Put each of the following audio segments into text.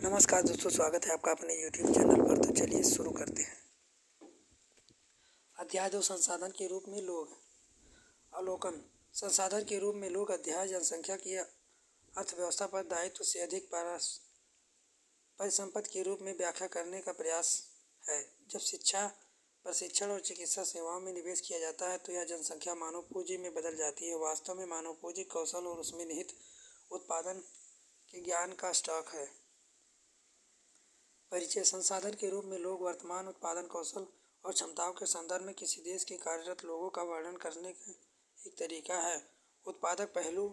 नमस्कार दोस्तों, स्वागत है आपका अपने YouTube चैनल पर। तो चलिए शुरू करते हैं। अध्याय 2, संसाधन के रूप में लोग। अवलोकन। संसाधन के रूप में लोग अध्याय जनसंख्या की अर्थव्यवस्था पर दायित्व से अधिक परिसंपत्ति के रूप में व्याख्या करने का प्रयास है। जब शिक्षा, प्रशिक्षण और चिकित्सा सेवाओं में निवेश किया जाता है तो यह जनसंख्या मानव पूंजी में बदल जाती है। वास्तव में मानव पूंजी कौशल और उसमें निहित उत्पादन के ज्ञान का स्टॉक है। परिचय। संसाधन के रूप में लोग वर्तमान उत्पादन कौशल और क्षमताओं के संदर्भ में किसी देश के कार्यरत लोगों का वर्णन करने का एक तरीका है। उत्पादक पहलू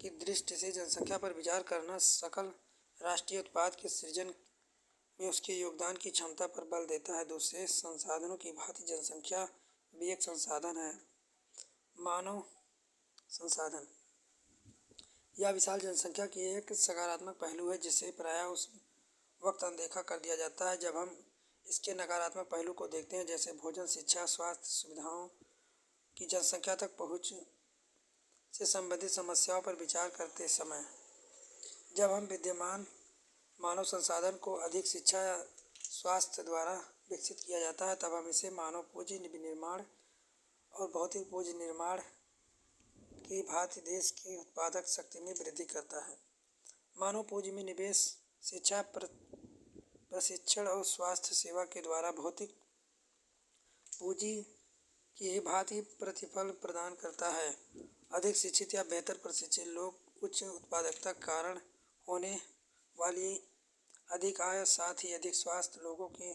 की दृष्टि से जनसंख्या पर विचार करना सकल राष्ट्रीय उत्पाद के सृजन में उसके योगदान की क्षमता पर बल देता है। दूसरे संसाधनों की भांति जनसंख्या भी एक संसाधन है। मानव संसाधन। यह विशाल जनसंख्या की एक सकारात्मक पहलू है जिसे प्रायः उस वक्त अनदेखा कर दिया जाता है जब हम इसके नकारात्मक पहलू को देखते हैं, जैसे भोजन, शिक्षा, स्वास्थ्य सुविधाओं की जनसंख्या तक पहुंच से संबंधित समस्याओं पर विचार करते समय। जब हम विद्यमान मानव संसाधन को अधिक शिक्षा या स्वास्थ्य द्वारा विकसित किया जाता है, तब हम इसे मानव पूंजी निर्माण और भौतिक पूंजी निर्माण की भांति देश की उत्पादक शक्ति में वृद्धि करता है। मानव पूंजी में निवेश शिक्षा, प्रशिक्षण और स्वास्थ्य सेवा के द्वारा भौतिक पूंजी की भांति प्रतिफल प्रदान करता है। अधिक शिक्षित या बेहतर प्रशिक्षित लोग उच्च उत्पादकता कारण होने वाली अधिक आय, साथ ही अधिक स्वास्थ्य लोगों की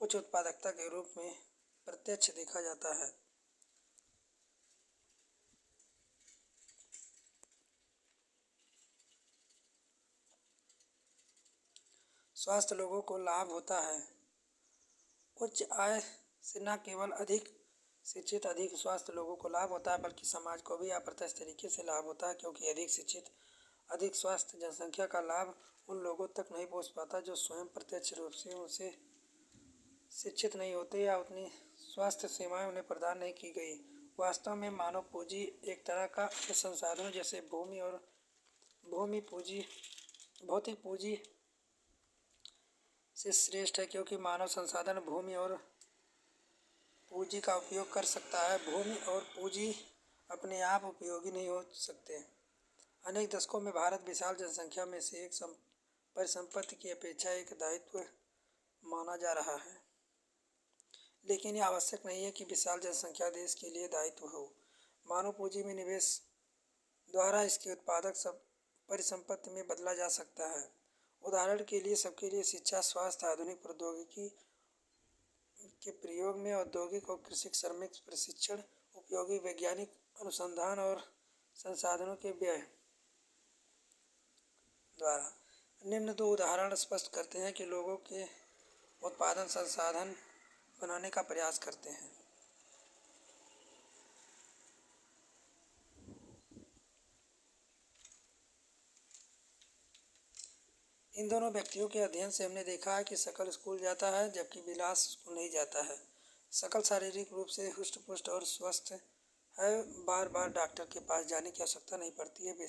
उच्च उत्पादकता के रूप में प्रत्यक्ष देखा जाता है। स्वास्थ्य लोगों को लाभ होता है। उच्च आय से न केवल अधिक शिक्षित अधिक स्वास्थ्य लोगों को लाभ होता है, बल्कि समाज को भी अप्रत्यक्ष तरीके से लाभ होता है, क्योंकि अधिक शिक्षित अधिक स्वास्थ्य जनसंख्या का लाभ उन लोगों तक नहीं पहुंच पाता जो स्वयं प्रत्यक्ष रूप से उनसे शिक्षित नहीं होते या उतनी स्वास्थ्य सेवाएं उन्हें प्रदान नहीं की गई। वास्तव में मानव पूंजी एक तरह का संसाधनों जैसे भूमि पूंजी, भौतिक पूंजी से श्रेष्ठ है, क्योंकि मानव संसाधन भूमि और पूंजी का उपयोग कर सकता है। भूमि और पूंजी अपने आप उपयोगी नहीं हो सकते। अनेक दशकों में भारत विशाल जनसंख्या में से एक परिसंपत्ति की अपेक्षा एक दायित्व माना जा रहा है, लेकिन यह आवश्यक नहीं है कि विशाल जनसंख्या देश के लिए दायित्व हो। मानव पूंजी में निवेश द्वारा इसके उत्पादक सब परिसंपत्ति में बदला जा सकता है। उदाहरण के लिए सबके लिए शिक्षा, स्वास्थ्य, आधुनिक प्रौद्योगिकी के प्रयोग में औद्योगिक और कृषि श्रमिक प्रशिक्षण, उपयोगी वैज्ञानिक अनुसंधान और संसाधनों के व्यय द्वारा। निम्न दो उदाहरण स्पष्ट करते हैं कि लोगों के उत्पादन संसाधन बनाने का प्रयास करते हैं। इन दोनों व्यक्तियों के अध्ययन से हमने देखा है कि शकल स्कूल जाता है जबकि विलास स्कूल नहीं जाता है। शकल शारीरिक रूप से हुष्ट पुष्ट और स्वस्थ है, बार बार डॉक्टर के पास जाने की आवश्यकता नहीं पड़ती है।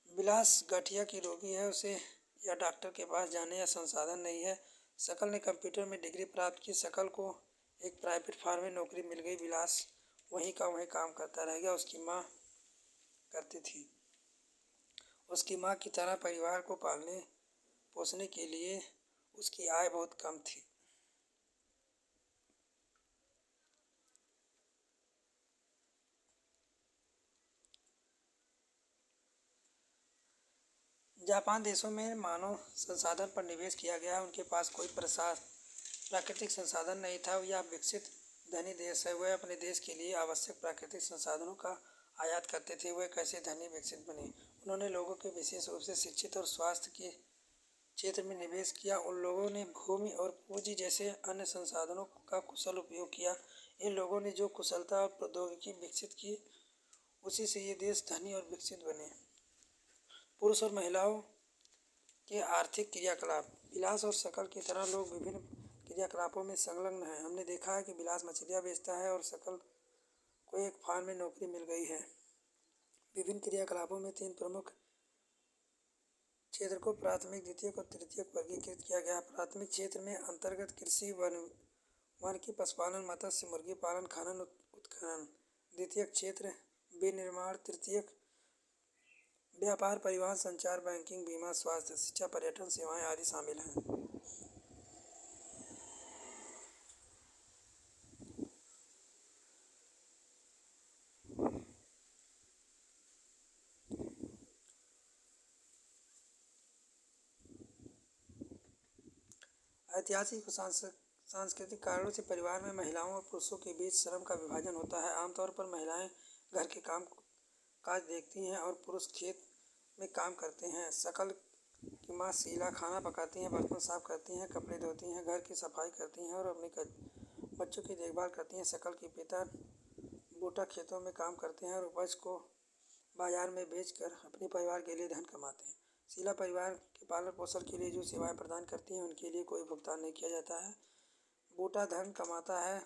विलास गठिया की रोगी है, उसे या डॉक्टर के पास जाने या संसाधन नहीं है। शकल ने कंप्यूटर में डिग्री प्राप्त की, शकल को एक प्राइवेट फार्म में नौकरी मिल गई। विलास वहीं का वहीं काम करता रह गया। उसकी माँ करती थी। उसकी माँ की तरह परिवार को पालने पोसने के लिए उसकी आय बहुत कम थी। जापान देशों में मानव संसाधन पर निवेश किया गया है। उनके पास कोई प्राकृतिक संसाधन नहीं था। यह विकसित धनी देश है। वह अपने देश के लिए आवश्यक प्राकृतिक संसाधनों का आयात करते थे। वह कैसे धनी विकसित बने? उन्होंने लोगों के विशेष रूप से शिक्षित और स्वास्थ्य के क्षेत्र में निवेश किया। उन लोगों ने भूमि और पूंजी जैसे अन्य संसाधनों का कुशल उपयोग किया। इन लोगों ने जो कुशलता और प्रौद्योगिकी विकसित की, उसी से ये देश धनी और विकसित बने। पुरुष और महिलाओं के आर्थिक क्रियाकलाप। विलास और शकल की तरह लोग विभिन्न क्रियाकलापों में संलग्न हैं। हमने देखा है कि विलास मछलियाँ बेचता है और शकल को एक फार्म में नौकरी मिल गई है। विभिन्न क्रियाकलापों में तीन प्रमुख क्षेत्र को प्राथमिक, द्वितीयक और तृतीयक वर्गीकृत किया गया है। प्राथमिक क्षेत्र में अंतर्गत कृषि, वानिकी, पशुपालन, मत्स्य, मुर्गी पालन, खनन, उत्खनन। द्वितीयक क्षेत्र विनिर्माण। तृतीयक व्यापार, परिवहन, संचार, बैंकिंग, बीमा, स्वास्थ्य, शिक्षा, पर्यटन सेवाएं आदि शामिल हैं। ऐतिहासिक और सांस्कृतिक कारणों से परिवार में महिलाओं और पुरुषों के बीच श्रम का विभाजन होता है। आमतौर पर महिलाएं घर के काम काज देखती हैं और पुरुष खेत में काम करते हैं। शकल की माँ शीला खाना पकाती हैं, बर्तन साफ करती हैं, कपड़े धोती हैं, घर की सफाई करती हैं और अपने बच्चों की देखभाल करती हैं। शकल के पिता बूटा खेतों में काम करते हैं और उपज को बाजार में बेचकर अपने परिवार के लिए धन कमाते हैं। शीला परिवार के पालन पोषण के लिए जो सेवाएं प्रदान करती हैं उनके लिए कोई भुगतान नहीं किया जाता है। बूटा धन कमाता है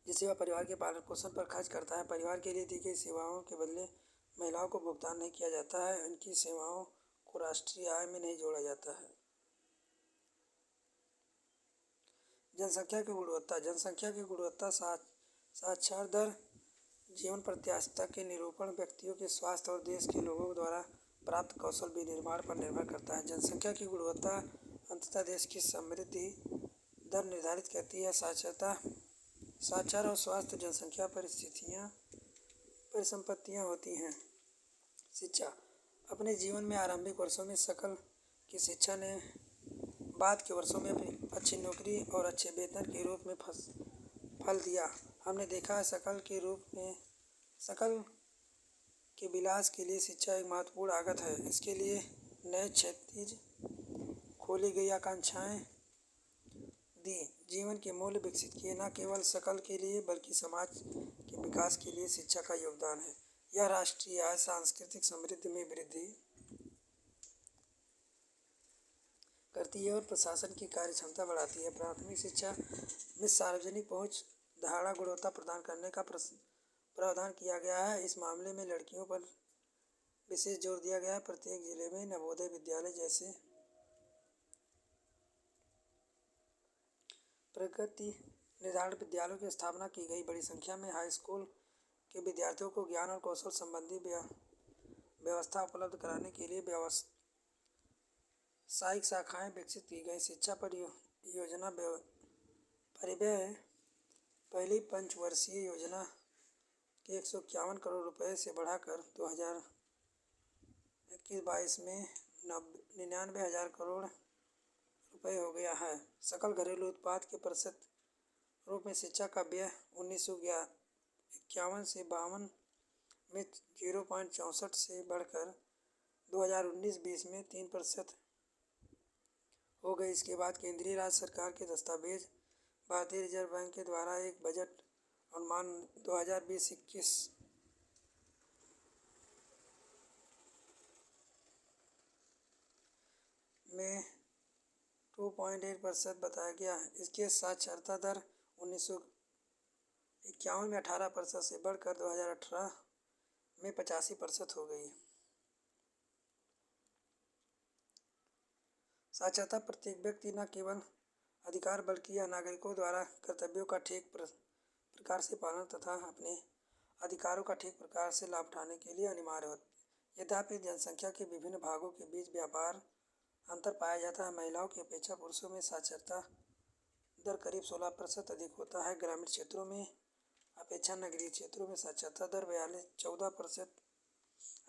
जिसे वह परिवार के पालन पोषण पर खर्च करता है। परिवार के लिए दी गई सेवाओं के बदले महिलाओं को भुगतान नहीं किया जाता है। उनकी सेवाओं को राष्ट्रीय आय में नहीं जोड़ा जाता है। जनसंख्या की गुणवत्ता। जनसंख्या की गुणवत्ता साक्षर दर, जीवन प्रत्याशा के निरूपण, व्यक्तियों के स्वास्थ्य और देश के लोगों द्वारा प्राप्त कौशल विनिर्माण पर निर्भर करता है। जनसंख्या की गुणवत्ता अंततः देश की समृद्धि दर निर्धारित करती है। साक्षर और स्वास्थ्य जनसंख्या परिसंपत्तियाँ होती हैं। शिक्षा। अपने जीवन में आरंभिक वर्षों में शकल की शिक्षा ने बाद के वर्षों में अपनी अच्छी नौकरी और अच्छे वेतन के रूप में फल दिया। हमने देखा है शकल के विकास के लिए शिक्षा एक महत्वपूर्ण आगत है। इसके लिए नए क्षितिज खोली गई, आकांक्षाएं दी, जीवन के मूल्य विकसित किए। न केवल शकल के लिए बल्कि समाज के विकास के लिए शिक्षा का योगदान है। यह राष्ट्रीय आय, सांस्कृतिक समृद्धि में वृद्धि करती है और प्रशासन की कार्यक्षमता बढ़ाती है। प्राथमिक शिक्षा में सार्वजनिक पहुंच धारणा गुणवत्ता प्रदान करने का प्रावधान किया गया है। इस मामले में लड़कियों पर विशेष जोर दिया गया है। प्रत्येक जिले में नवोदय विद्यालय जैसे प्रगति निर्धारण विद्यालयों की स्थापना की गई। बड़ी संख्या में हाई स्कूल के विद्यार्थियों को ज्ञान और कौशल संबंधी व्यवस्था उपलब्ध कराने के लिए व्यावसायिक शाखाएं विकसित की गई। शिक्षा परियोजना परिव्यय पहली पंचवर्षीय योजना के 151 करोड़ रुपए से बढ़ाकर 2021-22 में 99,000 करोड़ रुपए हो गया है। सकल घरेलू उत्पाद के प्रतिशत रूप में शिक्षा का व्यय 1951 से 52 में 0.64 से बढ़कर 2019-20 में 3% हो गई। इसके बाद केंद्रीय राज्य सरकार के दस्तावेज भारतीय रिजर्व बैंक के द्वारा एक बजट अनुमान 2020-21 में 2.8% बताया गया। इसके साक्षरता दर 1951 में 18% से बढ़कर 2018 में 85% हो गई। साक्षरता प्रत्येक व्यक्ति न केवल अधिकार बल्कि यह नागरिकों द्वारा कर्तव्यों का ठीक प्रकार से पालन तथा अपने अधिकारों का ठीक प्रकार से लाभ उठाने के लिए अनिवार्य होती है। यद्यपि जनसंख्या के विभिन्न भागों के बीच व्यापार अंतर पाया जाता है। महिलाओं की अपेक्षा पुरुषों में साक्षरता दर करीब 16% अधिक होता है। ग्रामीण क्षेत्रों में अपेक्षा नगरीय क्षेत्रों में साक्षरता दर 14%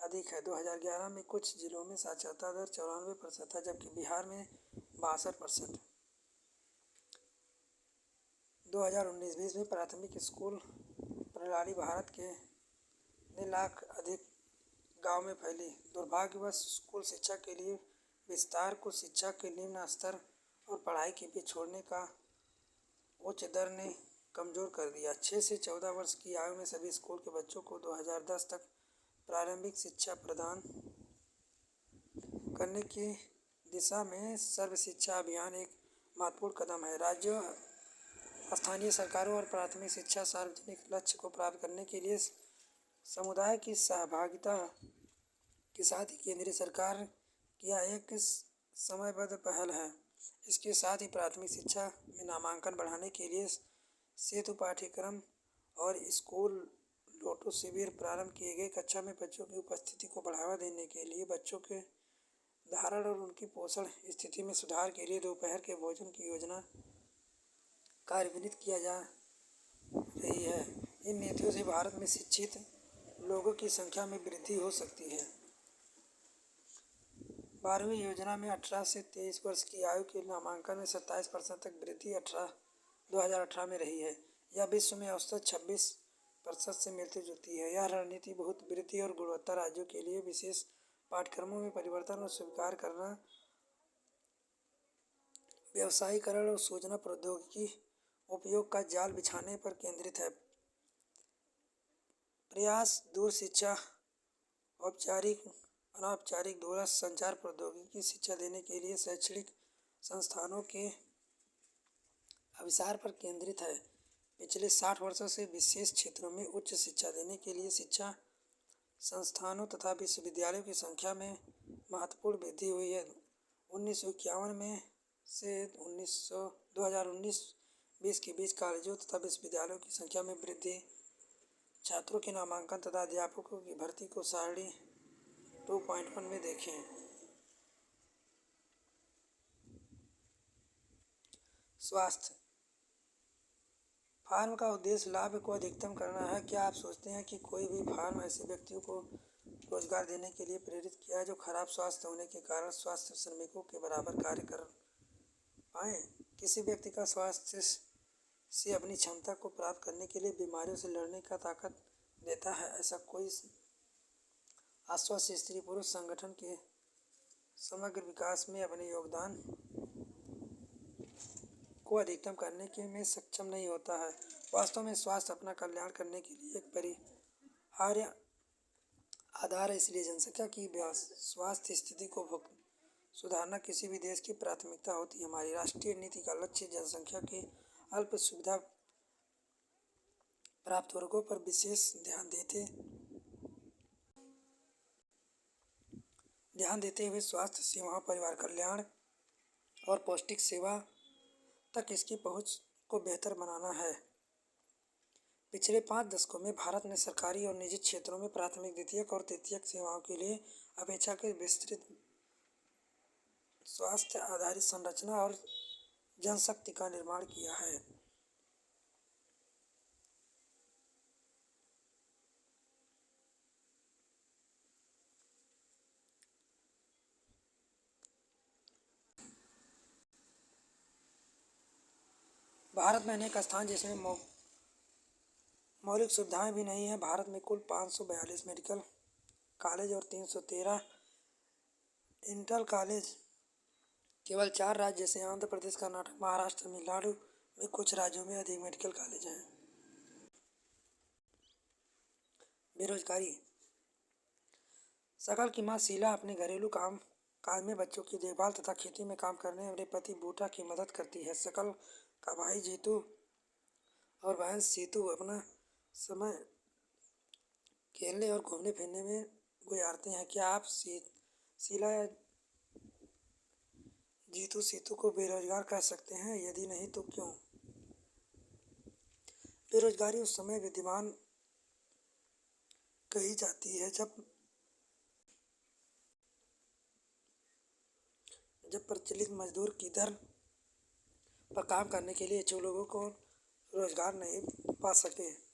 अधिक है। 2011 में कुछ जिलों में साक्षरता दर 94% था, जबकि बिहार में 62%। 2019-20 में प्राथमिक स्कूल प्रणाली भारत के 9 लाख अधिक गाँव में फैली। दुर्भाग्यवश स्कूल शिक्षा के लिए विस्तार को शिक्षा के निम्न स्तर और पढ़ाई के बीच छोड़ने का उच्च दर ने कमज़ोर कर दिया। 6 से 14 वर्ष की आयु में सभी स्कूल के बच्चों को 2010 तक प्रारंभिक शिक्षा प्रदान करने की दिशा में सर्व शिक्षा अभियान एक महत्वपूर्ण कदम है। राज्यों, स्थानीय सरकारों और प्राथमिक शिक्षा सार्वजनिक लक्ष्य को प्राप्त करने के लिए समुदाय की सहभागिता के साथ ही केंद्रीय सरकार किया एक समयबद्ध पहल है। इसके साथ ही प्राथमिक शिक्षा में नामांकन बढ़ाने के लिए सेतु पाठ्यक्रम और स्कूल लोटो शिविर प्रारंभ किए गए। कक्षा में बच्चों की उपस्थिति को बढ़ावा देने के लिए बच्चों के धारण और उनकी पोषण स्थिति में सुधार के लिए दोपहर के भोजन की योजना कार्यान्वित किया जा रही है। इन नीतियों से भारत में शिक्षित लोगों की संख्या में वृद्धि हो सकती है। 12वीं योजना में 18 से 23 वर्ष की आयु के नामांकन में 27% तक वृद्धि 2018 में रही है। यह विश्व में औसत 26% से मिलती जुलती है। यह रणनीति बहुत वृद्धि और गुणवत्ता राज्यों के लिए विशेष पाठ्यक्रमों में परिवर्तन और स्वीकार करना, व्यवसायीकरण और सूचना प्रौद्योगिकी उपयोग का जाल बिछाने पर केंद्रित है। प्रयास दूर शिक्षा, औपचारिक अनौपचारिक दूरस्थ संचार प्रौद्योगिकी शिक्षा देने के लिए शैक्षणिक संस्थानों के अविष्कार पर केंद्रित है। पिछले 60 वर्षों से विशेष क्षेत्रों में उच्च शिक्षा देने के लिए शिक्षा संस्थानों तथा विश्वविद्यालयों की संख्या में महत्वपूर्ण वृद्धि हुई है। 1951 में से 2019-20 के बीच कॉलेजों तथा विश्वविद्यालयों की संख्या में वृद्धि, छात्रों के नामांकन तथा अध्यापकों की भर्ती को सारणी 2.1 में देखें। स्वास्थ्य फार्म का उद्देश्य लाभ को अधिकतम करना है। क्या आप सोचते हैं कि कोई भी फार्म ऐसे व्यक्तियों को रोजगार देने के लिए प्रेरित किया है जो खराब स्वास्थ्य होने के कारण स्वास्थ्य श्रमिकों के बराबर कार्य कर पाएँ? किसी व्यक्ति का स्वास्थ्य से अपनी क्षमता को प्राप्त करने के लिए बीमारियों से लड़ने का ताकत देता है। ऐसा कोई आश्वस्त स्त्री पुरुष संगठन के समग्र विकास में अपने योगदान को अधिकतम करने के में सक्षम नहीं होता है। वास्तव में स्वास्थ्य अपना कल्याण करने के लिए एक परिहार्य आधार है। इसलिए जनसंख्या की स्वास्थ्य स्थिति को सुधारना किसी भी देश की प्राथमिकता होती है। हमारी राष्ट्रीय नीति का लक्ष्य जनसंख्या के अल्प सुविधा प्राप्त वर्गों पर विशेष ध्यान देते हुए स्वास्थ्य सेवाओं, परिवार कल्याण और पौष्टिक सेवा तक इसकी पहुंच को बेहतर बनाना है। पिछले 5 दशकों में भारत ने सरकारी और निजी क्षेत्रों में प्राथमिक, द्वितीयक और तृतीयक सेवाओं के लिए अपेक्षाकृत विस्तृत स्वास्थ्य आधारित संरचना और जनशक्ति का निर्माण किया है। भारत में अनेक स्थान जिसमें मौलिक सुविधाएं भी नहीं है। भारत में कुल 542 मेडिकल कॉलेज और 313 इंटर कॉलेज केवल 4 राज्य जैसे आंध्र प्रदेश, कर्नाटक, महाराष्ट्र, तमिलनाडु में कुछ राज्यों में अधिक मेडिकल कॉलेज हैं। बेरोजगारी। सकल की मां शीला अपने घरेलू काम काज में बच्चों की देखभाल तथा खेती में काम करने अपने पति बूटा की मदद करती है। सकल का भाई जीतू और बहन सीतू अपना समय खेलने और घूमने फिरने में गुजारते हैं। क्या आप शीला या जीतू सीतू को बेरोजगार कह सकते हैं? यदि नहीं तो क्यों? बेरोजगारी उस समय विद्यमान कही जाती है जब प्रचलित मजदूर की दर पर काम करने के लिए इच्छुक लोगों को रोजगार नहीं पा सके।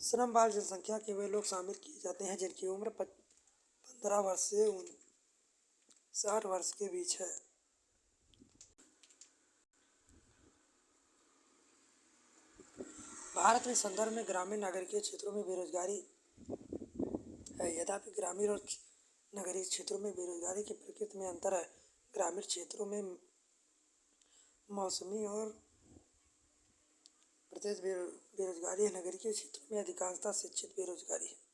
श्रम बाल जनसंख्या के वे लोग शामिल किए जाते हैं जिनकी उम्र 15 वर्ष से 60 वर्ष के बीच है। भारत में संदर्भ में ग्रामीण नगरीय क्षेत्रों में बेरोजगारी है। यद्यपि ग्रामीण और नगरीय क्षेत्रों में बेरोजगारी की प्रकृति में अंतर है। ग्रामीण क्षेत्रों में मौसमी और प्रत्यक्ष बेरोजगारी है। नगरीय क्षेत्रों में अधिकांशतः शिक्षित बेरोजगारी है।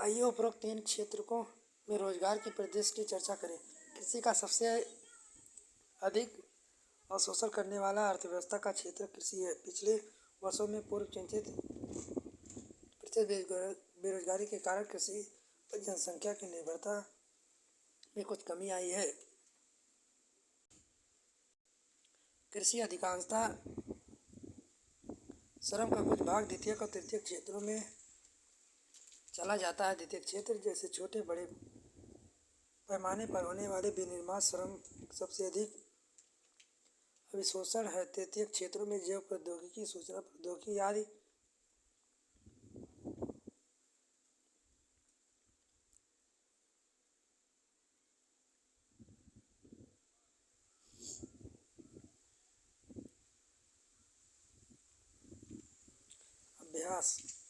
आइए उपरोक्त तीन क्षेत्रों में रोजगार की परिदृश्य की चर्चा करें। कृषि का सबसे अधिक अवशोषण करने वाला अर्थव्यवस्था का क्षेत्र कृषि है। पिछले वर्षों में पूर्व चिंतित बेरोजगारी के कारण कृषि पर जनसंख्या की निर्भरता में कुछ कमी आई है। कृषि अधिकांशतः श्रम का कुछ भाग द्वितीयक और तृतीयक क्षेत्रों में चला जाता है। द्वितीयक क्षेत्र जैसे छोटे बड़े पैमाने पर होने वाले विनिर्माण श्रम सबसे अधिक अभिशोषण है। तृतीयक क्षेत्रों में जैव प्रौद्योगिकी, सूचना प्रौद्योगिकी आदि अभ्यास